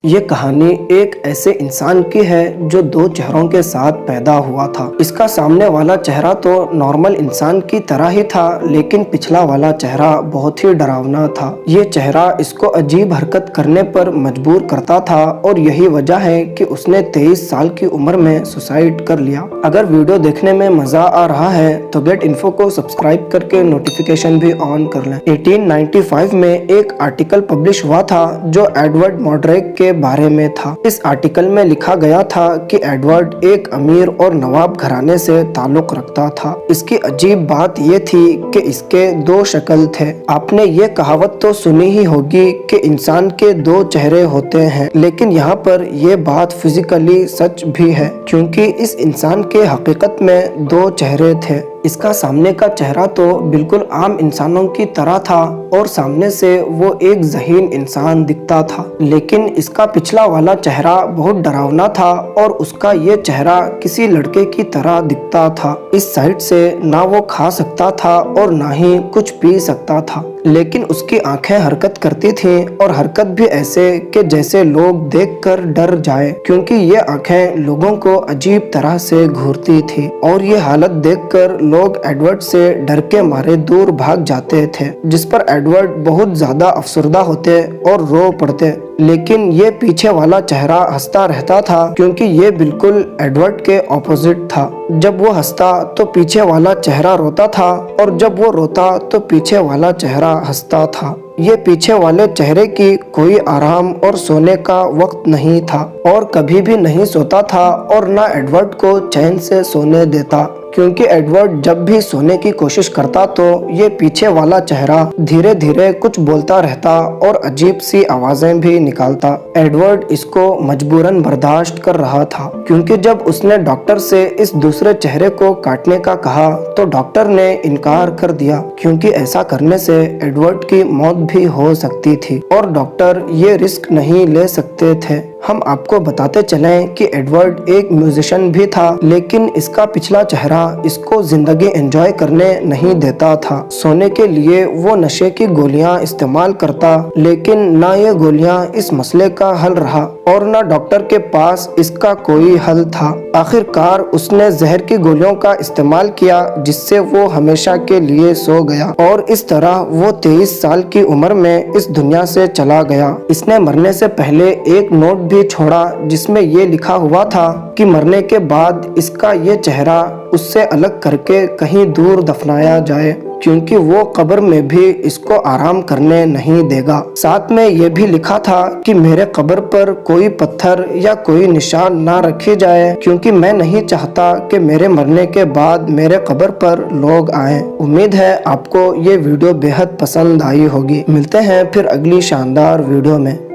ये कहानी एक ऐसे इंसान की है जो दो चेहरों के साथ पैदा हुआ था। इसका सामने वाला चेहरा तो नॉर्मल इंसान की तरह ही था, लेकिन पिछला वाला चेहरा बहुत ही डरावना था। ये चेहरा इसको अजीब हरकत करने पर मजबूर करता था और यही वजह है कि उसने 23 साल की उम्र में सुसाइड कर लिया। अगर वीडियो देखने में मजा आ रहा है तो गेट इन्फो को सब्सक्राइब करके नोटिफिकेशन भी ऑन कर लें। 1895 में एक आर्टिकल पब्लिश हुआ था जो एडवर्ड मॉड्रेक के बारे में था। इस आर्टिकल में लिखा गया था कि एडवर्ड एक अमीर और नवाब घराने से ताल्लुक रखता था। इसकी अजीब बात ये थी कि इसके दो शक्ल थे। आपने ये कहावत तो सुनी ही होगी कि इंसान के दो चेहरे होते हैं, लेकिन यहाँ पर ये बात फिजिकली सच भी है, क्योंकि इस इंसान के हकीकत में दो चेहरे थे। इसका सामने का चेहरा तो बिल्कुल आम इंसानों की तरह था और सामने से वो एक ज़हीन इंसान दिखता था, लेकिन इसका पिछला वाला चेहरा बहुत डरावना था और उसका ये चेहरा किसी लड़के की तरह दिखता था। इस साइड से ना वो खा सकता था और ना ही कुछ पी सकता था, लेकिन उसकी आंखें हरकत करती थीं और हरकत भी ऐसे कि जैसे लोग देखकर डर जाए, क्योंकि ये आंखें लोगों को अजीब तरह से घूरती थी और ये हालत देखकर लोग एडवर्ड से डर के मारे दूर भाग जाते थे, जिस पर एडवर्ड बहुत ज्यादा अफसरदा होते और रो पड़ते। लेकिन ये पीछे वाला चेहरा हंसता रहता था, क्योंकि ये बिल्कुल एडवर्ड के ऑपोजिट था। जब वो हंसता तो पीछे वाला चेहरा रोता था और जब वो रोता तो पीछे वाला चेहरा हंसता था। ये पीछे वाले चेहरे की कोई आराम और सोने का वक्त नहीं था और कभी भी नहीं सोता था और ना एडवर्ड को चैन से सोने देता, क्योंकि एडवर्ड जब भी सोने की कोशिश करता तो ये पीछे वाला चेहरा धीरे धीरे कुछ बोलता रहता और अजीब सी आवाजें भी निकालता। एडवर्ड इसको मजबूरन बर्दाश्त कर रहा था, क्योंकि जब उसने डॉक्टर से इस दूसरे चेहरे को काटने का कहा तो डॉक्टर ने इनकार कर दिया, क्योंकि ऐसा करने से एडवर्ड की मौत भी हो सकती थी और डॉक्टर ये रिस्क नहीं ले सकते थे। हम आपको बताते चलें कि एडवर्ड एक म्यूजिशियन भी था, लेकिन इसका पिछला चेहरा इसको जिंदगी एंजॉय करने नहीं देता था। सोने के लिए वो नशे की गोलियां इस्तेमाल करता, लेकिन ना ये गोलियां इस मसले का हल रहा और ना डॉक्टर के पास इसका कोई हल था। आखिरकार उसने जहर की गोलियों का इस्तेमाल किया, जिससे वो हमेशा के लिए सो गया और इस तरह वो 23 साल की उम्र में इस दुनिया से चला गया। इसने मरने से पहले एक नोट भी छोड़ा, जिसमें ये लिखा हुआ था कि मरने के बाद इसका ये चेहरा उससे अलग करके कहीं दूर दफनाया जाए, क्योंकि वो कब्र में भी इसको आराम करने नहीं देगा। साथ में ये भी लिखा था कि मेरे कब्र पर कोई पत्थर या कोई निशान ना रखे जाए, क्योंकि मैं नहीं चाहता कि मेरे मरने के बाद मेरे कब्र पर लोग आएं। उम्मीद है आपको ये वीडियो बेहद पसंद आई होगी। मिलते हैं फिर अगली शानदार वीडियो में।